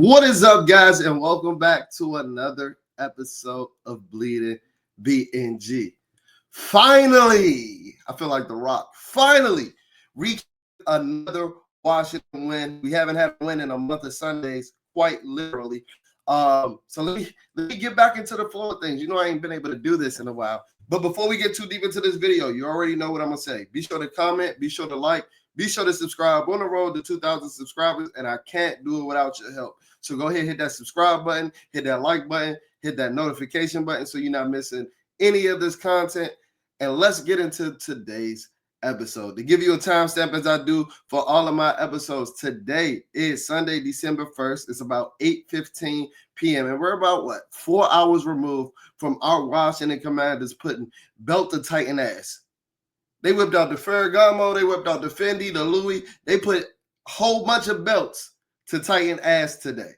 What is up, guys, and welcome back to another episode of Bleeding BNG. Finally, I feel like The Rock. Finally, reached another Washington win. We haven't had a win in a month of Sundays, quite literally. So let me get back into the flow of things. You know, I ain't been able to do this in a while. But before we get too deep into this video, you already know what I'm gonna say. Be sure to comment, be sure to like, be sure to subscribe. On the road to 2,000 subscribers, and I can't do it without your help. So go ahead, hit that subscribe button, hit that like button, hit that notification button so you're not missing any of this content. And let's get into today's episode. To give you a timestamp as I do for all of my episodes, today is Sunday, December 1st. It's about 8:15 p.m. And we're about, 4 hours removed from our Washington Commanders putting belt to Titan ass. They whipped out the Ferragamo, they whipped out the Fendi, the Louis. They put a whole bunch of belts to Titan ass today.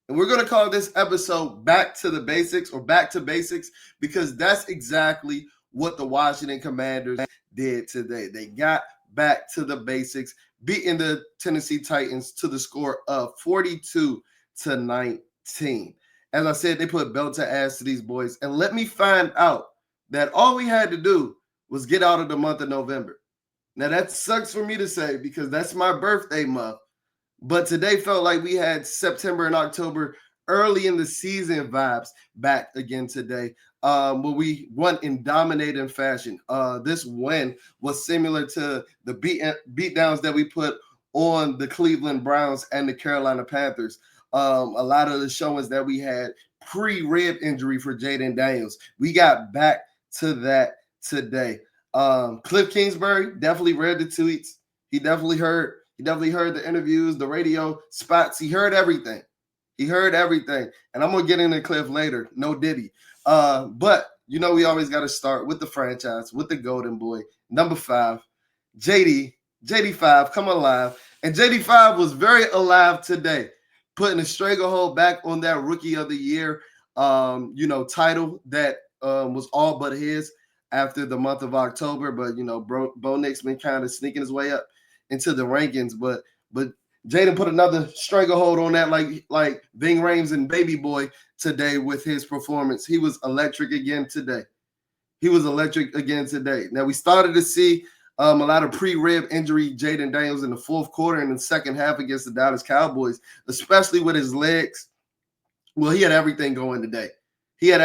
And we're going to call this episode Back to the Basics or Back to Basics because that's exactly what the Washington Commanders did today. They got back to the basics, beating the Tennessee Titans to the score of 42-19. As I said, they put belt to ass to these boys. And let me find out that all we had to do was get out of the month of November. Now, that sucks for me to say because that's my birthday month. But today felt like we had September and October early in the season vibes back again today. Where we won in dominating fashion. This win was similar to the beatdowns that we put on the Cleveland Browns and the Carolina Panthers. A lot of the showings that we had pre-rib injury for Jayden Daniels. We got back to that today. Kliff Kingsbury definitely read the tweets. He definitely heard the interviews, the radio spots. He heard everything. And I'm gonna get into Kliff later. No Diddy. But you know we always got to start with the franchise, with the golden boy, number 5, JD5, come alive. And JD5 was very alive today, putting a stranglehold back on that Rookie of the Year, title that was all but his after the month of October. But Bo Nick's been kind of sneaking his way up into the rankings, but Jayden put another stranglehold on that like Ving Rhames and Baby Boy today with his performance. He was electric again today. Now, we started to see a lot of pre-rib injury Jayden Daniels in the fourth quarter and the second half against the Dallas Cowboys, especially with his legs. Well, he had everything going today. And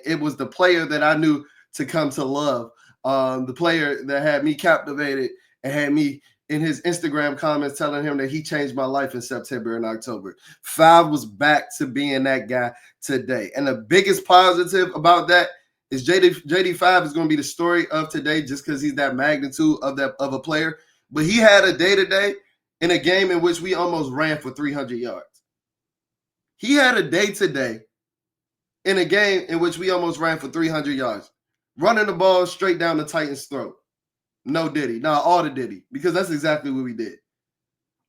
it was the player that I knew to come to love, the player that had me captivated and had me in his Instagram comments telling him that he changed my life in September and October. 5 was back to being that guy today. And the biggest positive about that is JD5 is going to be the story of today just because he's that magnitude of a player. But he had a day today in a game in which we almost ran for 300 yards. He had a day today in a game in which we almost ran for 300 yards, running the ball straight down the Titans' throat. No Diddy. Nah, all the Diddy. Because that's exactly what we did.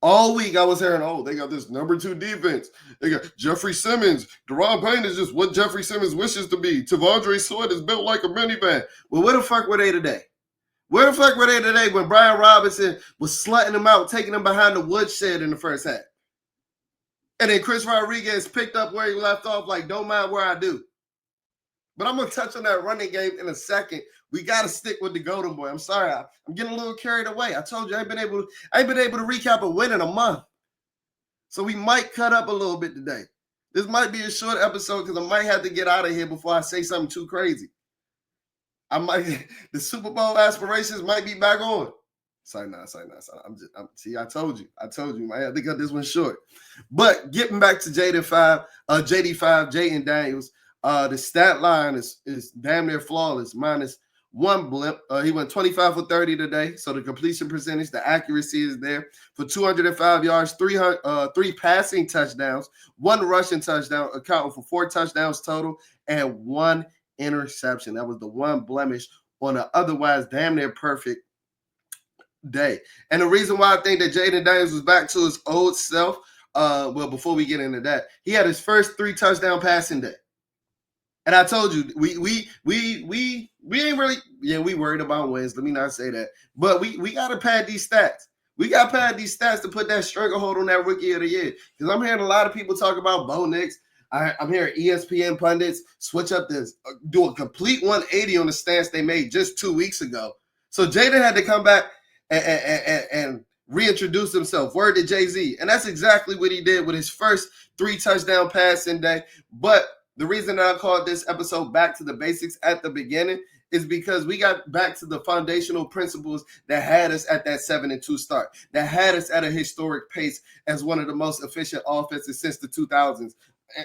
All week I was hearing, they got this number 2 defense. They got Jeffrey Simmons. Deron Payne is just what Jeffrey Simmons wishes to be. Tavondre Sweat is built like a minivan. Well, where the fuck were they today? When Brian Robinson was slutting them out, taking them behind the woodshed in the first half? And then Chris Rodriguez picked up where he left off, like, don't mind where I do. But I'm going to touch on that running game in a second. We got to stick with the golden boy. I'm sorry. I'm getting a little carried away. I told you I ain't been able to recap a win in a month. So we might cut up a little bit today. This might be a short episode because I might have to get out of here before I say something too crazy. The Super Bowl aspirations might be back on. Sorry. I told you. I might have to cut this one short. But getting back to JD5, Jayden Daniels. The stat line is damn near flawless, minus 1 blimp. He went 25 for 30 today, so the completion percentage, the accuracy is there for 205 yards, 3 passing touchdowns, 1 rushing touchdown, accounting for 4 touchdowns total, and 1 interception. That was the one blemish on an otherwise damn near perfect day. And the reason why I think that Jayden Daniels was back to his old self, before we get into that, he had his first 3 touchdown passing day. And I told you, we ain't really, we worried about wins. Let me not say that. But we got to pad these stats. We got to pad these stats to put that stranglehold on that rookie of the year. Because I'm hearing a lot of people talk about Bo Nix. I'm hearing ESPN pundits switch up this, do a complete 180 on the stance they made just 2 weeks ago. So Jayden had to come back and reintroduce himself. Word to Jay-Z. And that's exactly what he did with his first 3 touchdown passing day. But the reason that I called this episode Back to the Basics at the beginning is because we got back to the foundational principles that had us at that 7-2 start, that had us at a historic pace as one of the most efficient offenses since the 2000s.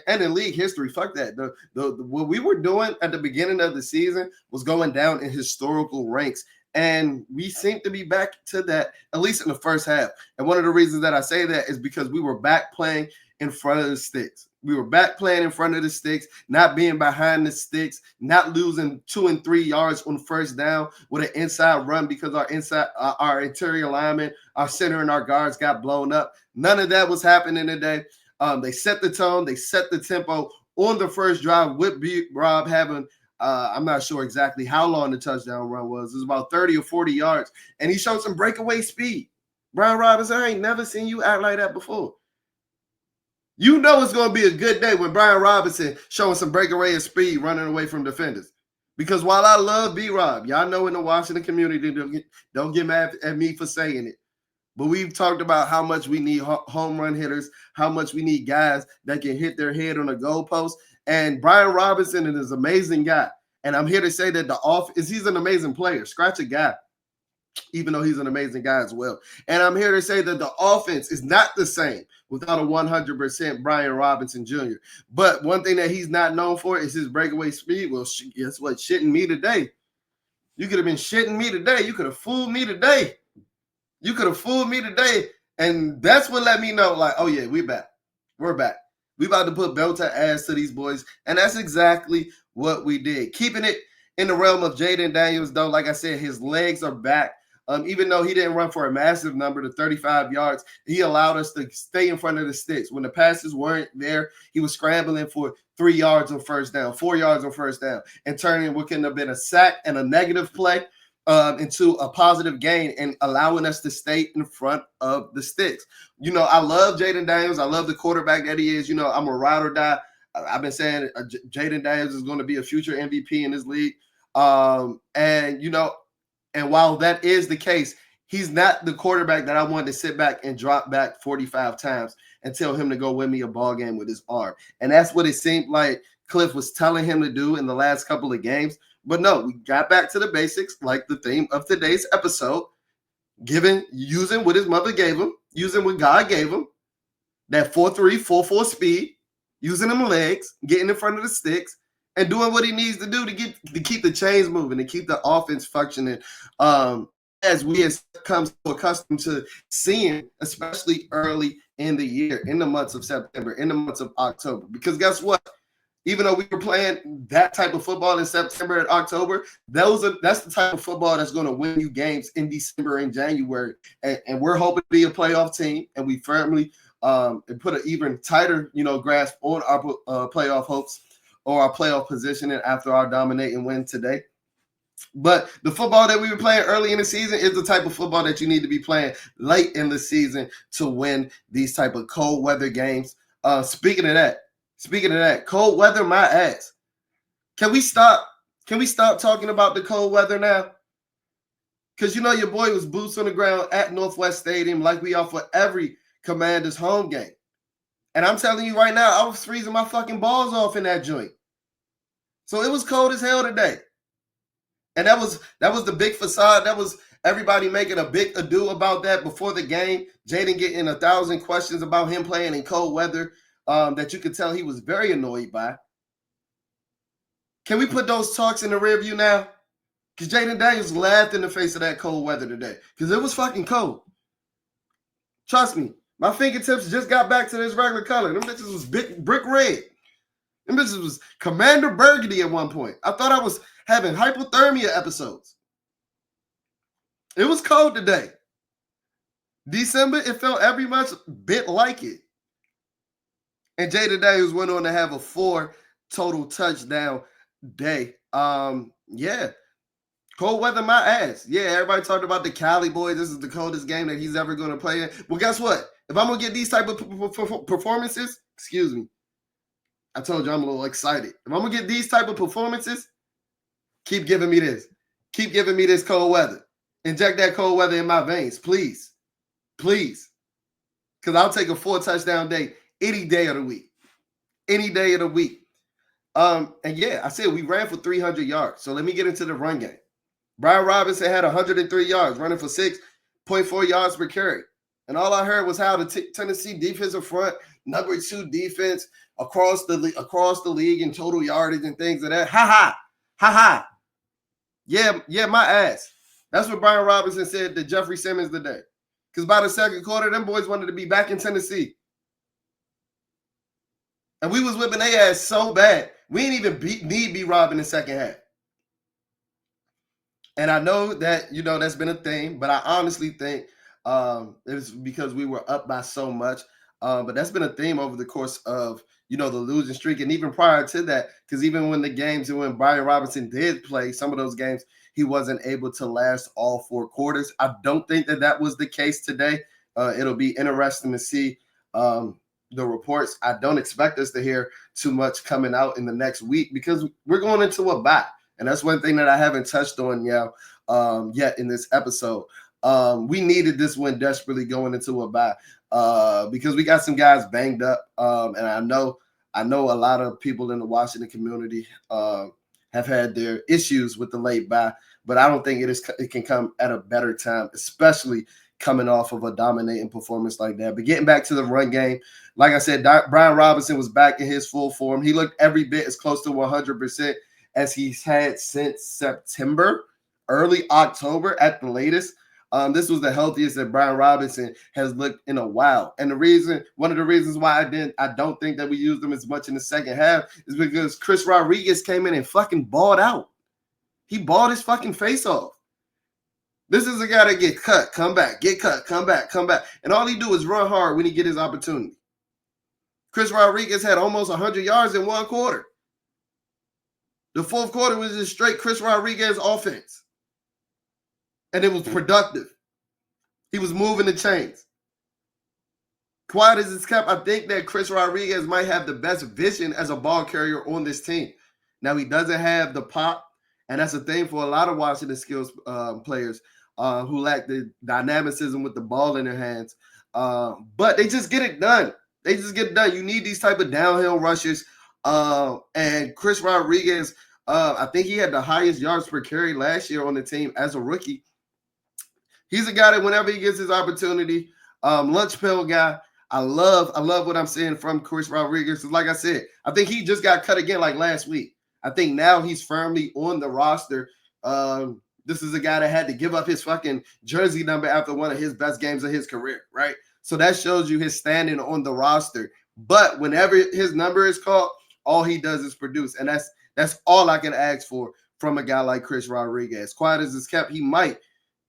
And in league history, fuck that. What we were doing at the beginning of the season was going down in historical ranks. And we seem to be back to that, at least in the first half. And one of the reasons that I say that is because we were back playing in front of the sticks. We were back playing in front of the sticks, not being behind the sticks, not losing 2 and 3 yards on first down with an inside run because our interior linemen, our center and our guards got blown up. None of that was happening today. They set the tone, they set the tempo on the first drive with Rob having, I'm not sure exactly how long the touchdown run was. It was about 30 or 40 yards, and he showed some breakaway speed. Brian Robinson, I ain't never seen you act like that before. You know it's going to be a good day when Brian Robinson showing some breakaway speed running away from defenders. Because while I love B-Rob, y'all know in the Washington community, don't get mad at me for saying it. But we've talked about how much we need home run hitters, how much we need guys that can hit their head on a goalpost. And Brian Robinson is an amazing guy. And I'm here to say that he's an amazing player. Scratch a guy, even though he's an amazing guy as well. And I'm here to say that the offense is not the same without a 100% Brian Robinson Jr. But one thing that he's not known for is his breakaway speed. Well, guess what? Shitting me today. You could have been shitting me today. You could have fooled me today. You could have fooled me today. And that's what let me know, like, oh, yeah, we're back. We're back. We about to put belt to ass to these boys. And that's exactly what we did. Keeping it in the realm of Jayden Daniels, though, like I said, his legs are back. Even though he didn't run for a massive number to 35 yards, he allowed us to stay in front of the sticks. When the passes weren't there, he was scrambling for 3 yards on first down, 4 yards on first down, and turning what could have been a sack and a negative play into a positive gain and allowing us to stay in front of the sticks. You know, I love Jayden Daniels. I love the quarterback that he is. You know, I'm a ride or die. I've been saying Jayden Daniels is going to be a future MVP in this league. And, you know, and while that is the case, he's not the quarterback that I wanted to sit back and drop back 45 times and tell him to go win me a ball game with his arm. And that's what it seemed like Kliff was telling him to do in the last couple of games. But no, we got back to the basics, like the theme of today's episode, using what his mother gave him, using what God gave him, that 4.3, 4.4 speed, using them legs, getting in front of the sticks, and doing what he needs to do to keep the chains moving, to keep the offense functioning, as we have come so accustomed to seeing, especially early in the year, in the months of September, in the months of October. Because guess what? Even though we were playing that type of football in September and October, that's the type of football that's going to win you games in December and January. And we're hoping to be a playoff team, and we firmly put an even tighter, grasp on our playoff hopes or our playoff positioning after our dominating win today. But the football that we were playing early in the season is the type of football that you need to be playing late in the season to win these type of cold weather games. Speaking of that, cold weather, my ass. Can we stop talking about the cold weather now? Because your boy was boots on the ground at Northwest Stadium like we are for every Commanders home game. And I'm telling you right now, I was freezing my fucking balls off in that joint. So it was cold as hell today. And that was the big facade. That was everybody making a big ado about that before the game. Jayden getting 1,000 questions about him playing in cold weather that you could tell he was very annoyed by. Can we put those talks in the rear view now? Because Jayden Daniels laughed in the face of that cold weather today. Because it was fucking cold. Trust me, my fingertips just got back to this regular color. Them bitches was brick red. Them bitches was Commander Burgundy at one point. I thought I was having hypothermia episodes. It was cold today. December, it felt every much bit like it. And Jayden Daniels went on to have a 4 total touchdown day. Yeah. Cold weather, my ass. Yeah, everybody talked about the Cali boy. This is the coldest game that he's ever going to play in. Well, guess what? If I'm going to get these type of performances, excuse me, I told you I'm a little excited. If I'm going to get these type of performances, keep giving me this. Keep giving me this cold weather. Inject that cold weather in my veins, please. Please. Because I'll take a 4 touchdown day any day of the week. Any day of the week. And yeah, I said we ran for 300 yards. So let me get into the run game. Brian Robinson had 103 yards, running for 6.4 yards per carry. And all I heard was how the Tennessee defensive front, number 2 defense across the league in total yardage and things of that. Ha ha. Ha ha. Yeah, my ass. That's what Brian Robinson said to Jeffrey Simmons today. Because by the second quarter, them boys wanted to be back in Tennessee. And we was whipping their ass so bad, we didn't even need B-Rob in the second half. And I know that, that's been a thing, but I honestly think it's because we were up by so much. But that's been a theme over the course of, the losing streak. And even prior to that, because even when the games and when Brian Robinson did play, some of those games, he wasn't able to last all 4 quarters. I don't think that was the case today. It'll be interesting to see the reports. I don't expect us to hear too much coming out in the next week because we're going into a bye. And that's one thing that I haven't touched on yet in this episode. We needed this win desperately going into a bye because we got some guys banged up. And I know a lot of people in the Washington community have had their issues with the late bye, but I don't think it can come at a better time, especially coming off of a dominating performance like that. But getting back to the run game, like I said, Brian Robinson was back in his full form. He looked every bit as close to 100% as he's had since September, early October at the latest. This was the healthiest that Brian Robinson has looked in a while. And one of the reasons why I don't think that we used him as much in the second half is because Chris Rodriguez came in and fucking balled out. He balled his fucking face off. This is a guy that get cut, come back, get cut, come back. And all he do is run hard when he get his opportunity. Chris Rodriguez had almost 100 yards in 1 quarter. The 4th quarter was just straight Chris Rodriguez offense. And it was productive. He was moving the chains. Quiet as it's kept, I think that Chris Rodriguez might have the best vision as a ball carrier on this team. Now, he doesn't have the pop, and that's a thing for a lot of Washington skills players who lack the dynamicism with the ball in their hands. But they just get it done. You need these type of downhill rushes. And Chris Rodriguez, I think he had the highest yards per carry last year on the team as a rookie. He's a guy that whenever he gets his opportunity, lunch pail guy. I love what I'm seeing from Chris Rodriguez. Like I said, I think he just got cut again like last week. I think now he's firmly on the roster. This is a guy that had to give up his fucking jersey number after one of his best games of his career, right? So that shows you his standing on the roster. But whenever his number is called, all he does is produce. And that's all I can ask for from a guy like Chris Rodriguez. Quiet as it's kept, he might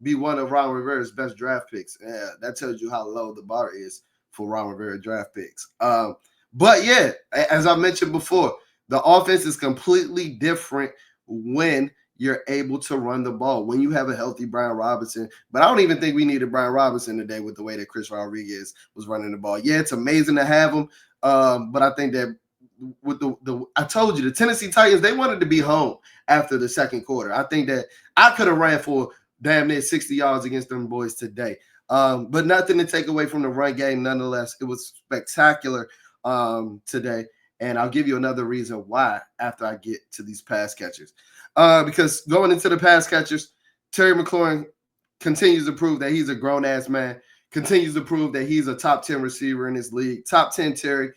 be one of Ron Rivera's best draft picks. Yeah, that tells you how low the bar is for Ron Rivera draft picks. But yeah, as I mentioned before, the offense is completely different when you're able to run the ball, when you have a healthy Brian Robinson. But I don't even think we needed Brian Robinson today with the way that Chris Rodriguez was running the ball. Yeah, it's amazing to have him. But I think that with I told you, the Tennessee Titans, they wanted to be home after the second quarter. I think that I could have ran for damn near 60 yards against them boys today. But nothing to take away from the run game nonetheless. It was spectacular today. And I'll give you another reason why after I get to these pass catchers. Because going into the pass catchers, Terry McLaurin continues to prove that he's a grown-ass man, continues to prove that he's a top 10 receiver in this league. Top 10 Terry.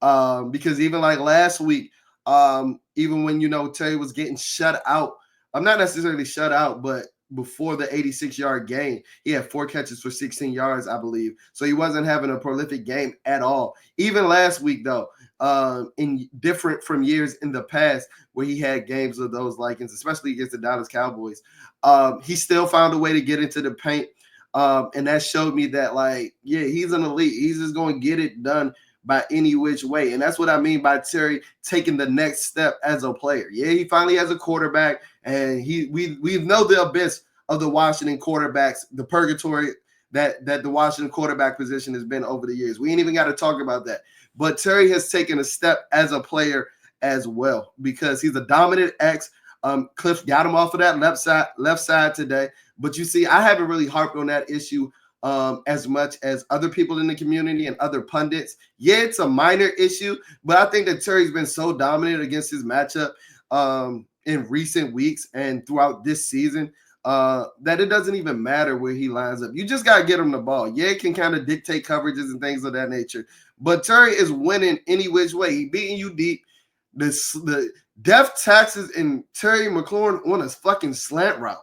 Because even like last week, even when, Terry was getting shut out, I'm not necessarily shut out, but before the 86-yard game, he had 4 catches for 16 yards, I believe. So he wasn't having a prolific game at all. Even last week, though, in different from years in the past where he had games of those likings, especially against the Dallas Cowboys, he still found a way to get into the paint. And that showed me that, he's an elite. He's just going to get it done by any which way. And that's what I mean by Terry taking the next step as a player. Yeah, he finally has a quarterback, and we know the abyss of the Washington quarterbacks, the purgatory that the Washington quarterback position has been over the years. We ain't even got to talk about that. But Terry has taken a step as a player as well, because he's a dominant X. Kliff got him off of that left side today. But you see, I haven't really harped on that issue as much as other people in the community and other pundits. Yeah, it's a minor issue, but I think that Terry's been so dominant against his matchup in recent weeks and throughout this season that it doesn't even matter where he lines up. You just got to get him the ball. Yeah, it can kind of dictate coverages and things of that nature, but Terry is winning any which way. He beating you deep. The death taxes in Terry McLaurin on a fucking slant route.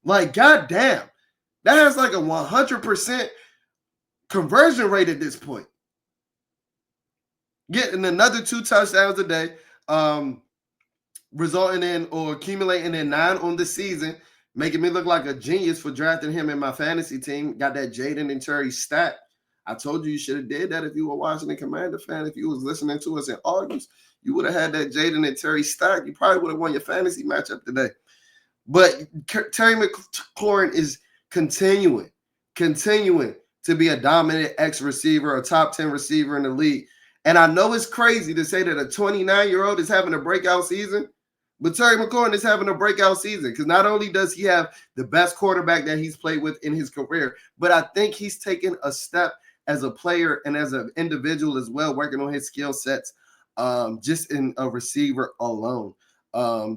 Like, goddamn. That has like a 100% conversion rate at this point. Getting another 2 touchdowns a day, resulting in or accumulating in 9 on the season, making me look like a genius for drafting him in my fantasy team. Got that Jayden and Terry stat. I told you should have did that if you were a Washington Commander fan. If you was listening to us in August, you would have had that Jayden and Terry stat. You probably would have won your fantasy matchup today. But Terry McLaurin is continuing to be a dominant X receiver, a top 10 receiver in the league. And I know it's crazy to say that a 29-year-old is having a breakout season, but Terry McLaurin is having a breakout season because not only does he have the best quarterback that he's played with in his career, but I think he's taken a step as a player and as an individual as well, working on his skill sets just in a receiver alone,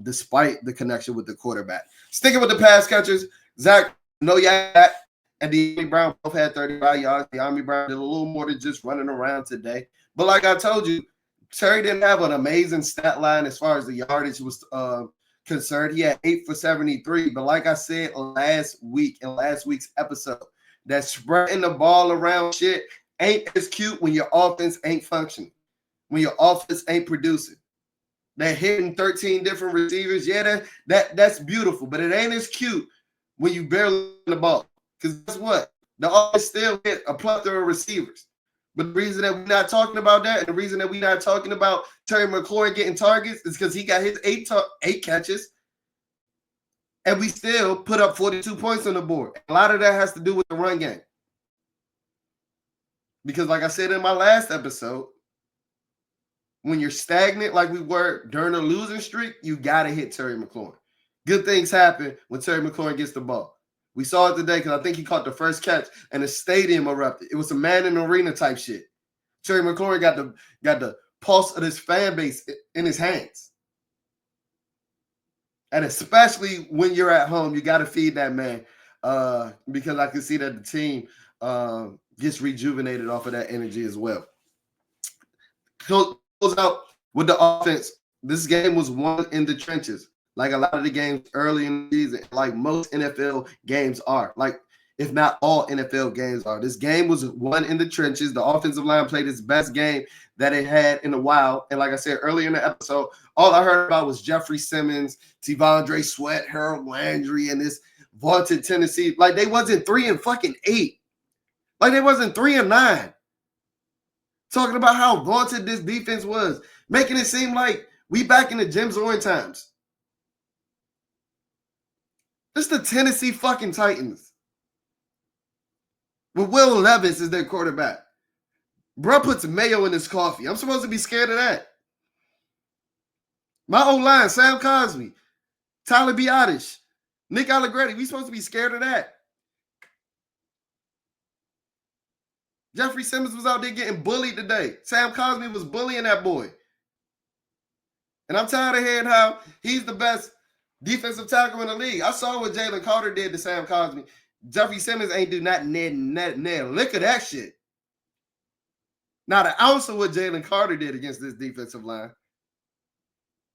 despite the connection with the quarterback. Sticking with the pass catchers, Zach, no, yeah, and De'Ami Brown both had 35 yards. De'Ami Brown did a little more than just running around today. But like I told you, Terry didn't have an amazing stat line as far as the yardage was concerned. He had 8 for 73. But like I said last week, in last week's episode, that spreading the ball around shit ain't as cute when your offense ain't functioning, when your offense ain't producing. That hitting 13 different receivers, yeah, that's beautiful, but it ain't as cute when you barely win the ball. Because guess what? The offense still hit a plethora of receivers. But the reason that we're not talking about that, and the reason that we're not talking about Terry McLaurin getting targets, is because he got his 8 catches, and we still put up 42 points on the board. A lot of that has to do with the run game. Because like I said in my last episode, when you're stagnant like we were during a losing streak, you got to hit Terry McLaurin. Good things happen when Terry McLaurin gets the ball. We saw it today because I think he caught the first catch and the stadium erupted. It was a man in the arena type shit. Terry McLaurin got the pulse of this fan base in his hands. And especially when you're at home, you got to feed that man because I can see that the team gets rejuvenated off of that energy as well. Close out with the offense. This game was won in the trenches. Like a lot of the games early in the season, like most NFL games are, like if not all NFL games are. This game was won in the trenches. The offensive line played its best game that it had in a while. And like I said earlier in the episode, all I heard about was Jeffrey Simmons, T'Vondre Sweat, Harold Landry, and this vaunted Tennessee. Like they wasn't 3-8. Like they wasn't 3-9. Talking about how vaunted this defense was, making it seem like we back in the Jim Zorn times. It's the Tennessee fucking Titans. With Will Levis as their quarterback. Bruh puts mayo in his coffee. I'm supposed to be scared of that. My old line, Sam Cosmi, Tyler Biadasz, Nick Allegretti, we supposed to be scared of that. Jeffrey Simmons was out there getting bullied today. Sam Cosmi was bullying that boy. And I'm tired of hearing how he's the best defensive tackle in the league. I saw what Jalen Carter did to Sam Cosmi. Jeffrey Simmons ain't do nothing near lick of that shit. Not an ounce of what Jalen Carter did against this defensive line.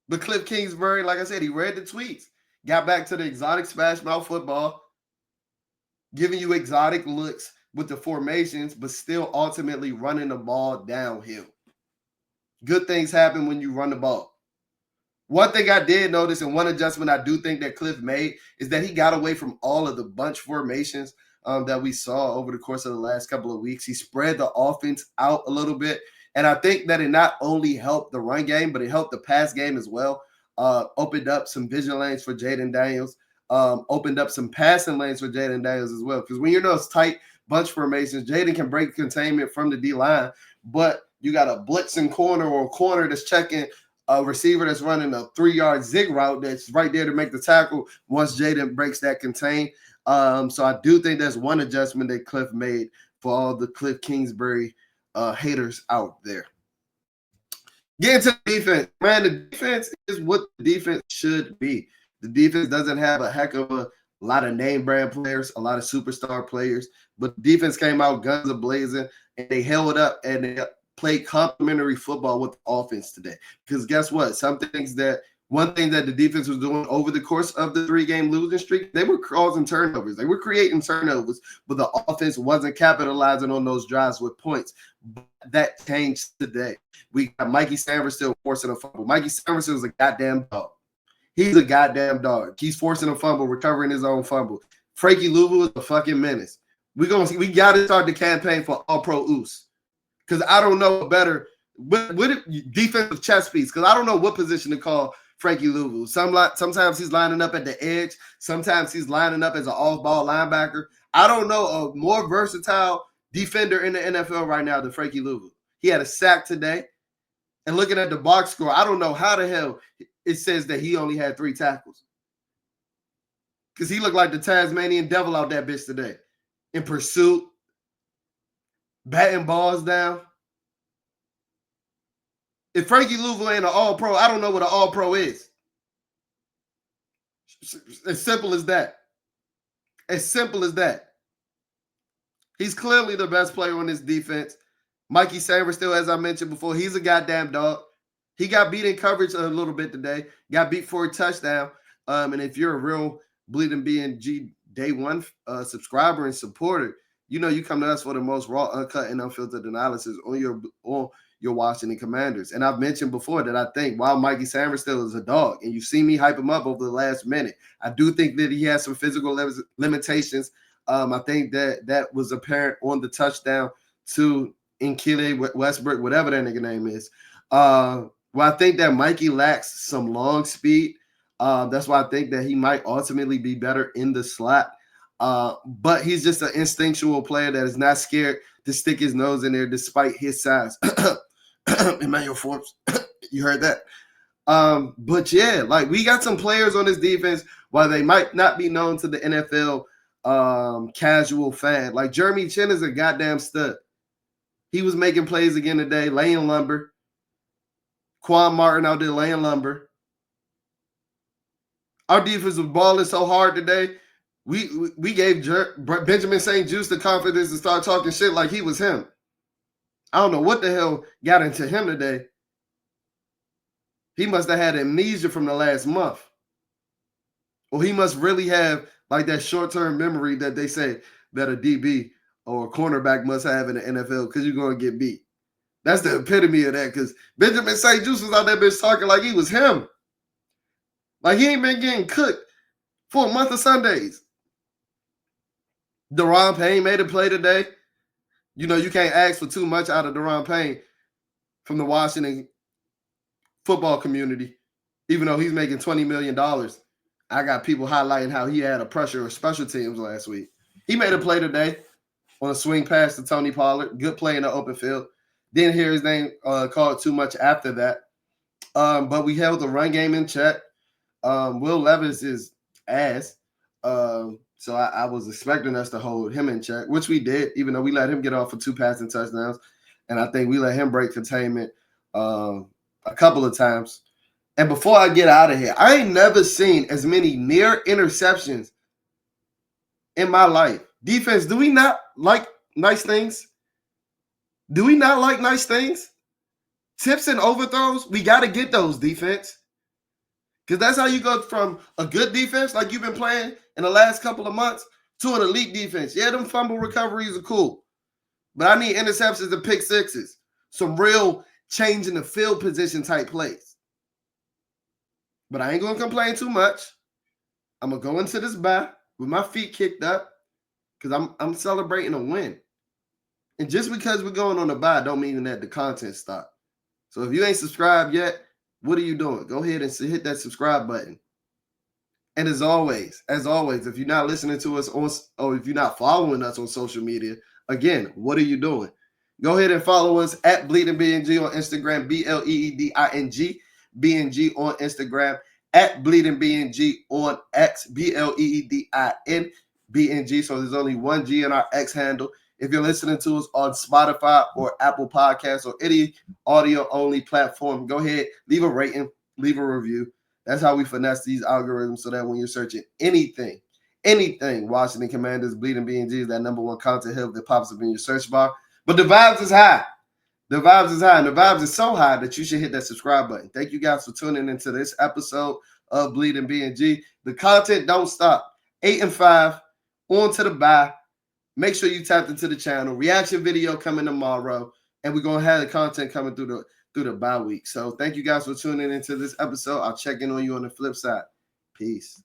But Kliff Kingsbury, like I said, he read the tweets. Got back to the exotic smash mouth football, giving you exotic looks with the formations, but still ultimately running the ball downhill. Good things happen when you run the ball. One thing I did notice, and one adjustment I do think that Kliff made, is that he got away from all of the bunch formations that we saw over the course of the last couple of weeks. He spread the offense out a little bit. And I think that it not only helped the run game, but it helped the pass game as well. Opened up some vision lanes for Jayden Daniels. Opened up some passing lanes for Jayden Daniels as well. Because when you're in those tight bunch formations, Jayden can break containment from the D line, but you got a blitzing corner or a corner that's checking a receiver that's running a 3-yard zig route that's right there to make the tackle once Jayden breaks that contain. So I do think that's one adjustment that Kliff made for all the Kliff Kingsbury haters out there. Getting to the defense, man, the defense is what the defense should be. The defense doesn't have a heck of a lot of name brand players, a lot of superstar players, but the defense came out guns a-blazing, and they held up and they played complementary football with the offense today. Because guess what? One thing that the defense was doing over the course of the 3-game losing streak, they were causing turnovers. They were creating turnovers, but the offense wasn't capitalizing on those drives with points. But that changed today. We got Mikey Sanders still forcing a fumble. Mikey Sanders is a goddamn dog. He's a goddamn dog. He's forcing a fumble, recovering his own fumble. Frankie Louvu is a fucking menace. We got to start the campaign for All-Pro Oos. Because I don't know better. What defensive chess piece? Because I don't know what position to call Frankie Louvu. Sometimes he's lining up at the edge. Sometimes he's lining up as an off-ball linebacker. I don't know a more versatile defender in the NFL right now than Frankie Louvu. He had a sack today. And looking at the box score, I don't know how the hell it says that he only had 3 tackles. Because he looked like the Tasmanian devil out that bitch today. In pursuit, batting balls down. If Frankie Louvu ain't an all-pro, I don't know what an all-pro is. As simple as that. As simple as that. He's clearly the best player on this defense. Mikey Sanders still, as I mentioned before, he's a goddamn dog. He got beat in coverage a little bit today. Got beat for a touchdown. And if you're a real Bleeding BNG Day One subscriber and supporter, you know you come to us for the most raw, uncut, and unfiltered analysis on your Washington Commanders. And I've mentioned before that I think while Mikey Sanders still is a dog, and you see me hype him up over the last minute, I do think that he has some physical limitations. I think that was apparent on the touchdown to Nkile Westbrook, whatever that nigga name is. Well, I think that Mikey lacks some long speed. That's why I think that he might ultimately be better in the slot. But he's just an instinctual player that is not scared to stick his nose in there despite his size. Emmanuel Forbes, you heard that. But yeah, like we got some players on this defense, while they might not be known to the NFL casual fan. Like Jeremy Chin is a goddamn stud. He was making plays again today, laying lumber. Quan Martin out there laying lumber. Our defense was balling so hard today. We gave Benjamin St. Juste the confidence to start talking shit like he was him. I don't know what the hell got into him today. He must have had amnesia from the last month. Or he must really have like that short-term memory that they say that a DB or a cornerback must have in the NFL because you're going to get beat. That's the epitome of that because Benjamin St. Juste was out there bitch talking like he was him. Like he ain't been getting cooked for a month of Sundays. Deron Payne made a play today. You know, you can't ask for too much out of Deron Payne from the Washington football community, even though he's making $20 million. I got people highlighting how he had a pressure of special teams last week. He made a play today on a swing pass to Tony Pollard. Good play in the open field. Didn't hear his name called too much after that. But we held the run game in check. Will Levis is ass. So I was expecting us to hold him in check, which we did, even though we let him get off for 2 passing touchdowns. And I think we let him break containment a couple of times. And before I get out of here, I ain't never seen as many near interceptions in my life. Defense, do we not like nice things? Do we not like nice things? Tips and overthrows, we got to get those, defense. Because that's how you go from a good defense, like you've been playing in the last couple of months, to an elite defense. Yeah, them fumble recoveries are cool. But I need interceptions and pick sixes. Some real change in the field position type plays. But I ain't going to complain too much. I'm going to go into this bye with my feet kicked up because I'm celebrating a win. And just because we're going on a bye don't mean that the content stop. So if you ain't subscribed yet, what are you doing? Go ahead and hit that subscribe button. And as always, if you're not listening to us or if you're not following us on social media, again, what are you doing? Go ahead and follow us at Bleeding BNG on Instagram, BLEEDING, BNG on Instagram, at Bleeding BNG on X, BLEEDIN, BNG. So there's only one G in our X handle. If you're listening to us on Spotify or Apple Podcasts or any audio-only platform, go ahead, leave a rating, leave a review. That's how we finesse these algorithms so that when you're searching anything, Washington Commanders, Bleeding BNG is that number one content hub that pops up in your search bar. But the vibes is high. The vibes is high. And the vibes is so high that you should hit that subscribe button. Thank you guys for tuning into this episode of Bleeding BNG. The content don't stop. 8 and 5, on to the bye. Make sure you tapped into the channel. Reaction video coming tomorrow. And we're going to have the content coming through the bye week. So thank you guys for tuning into this episode. I'll check in on you on the flip side. Peace.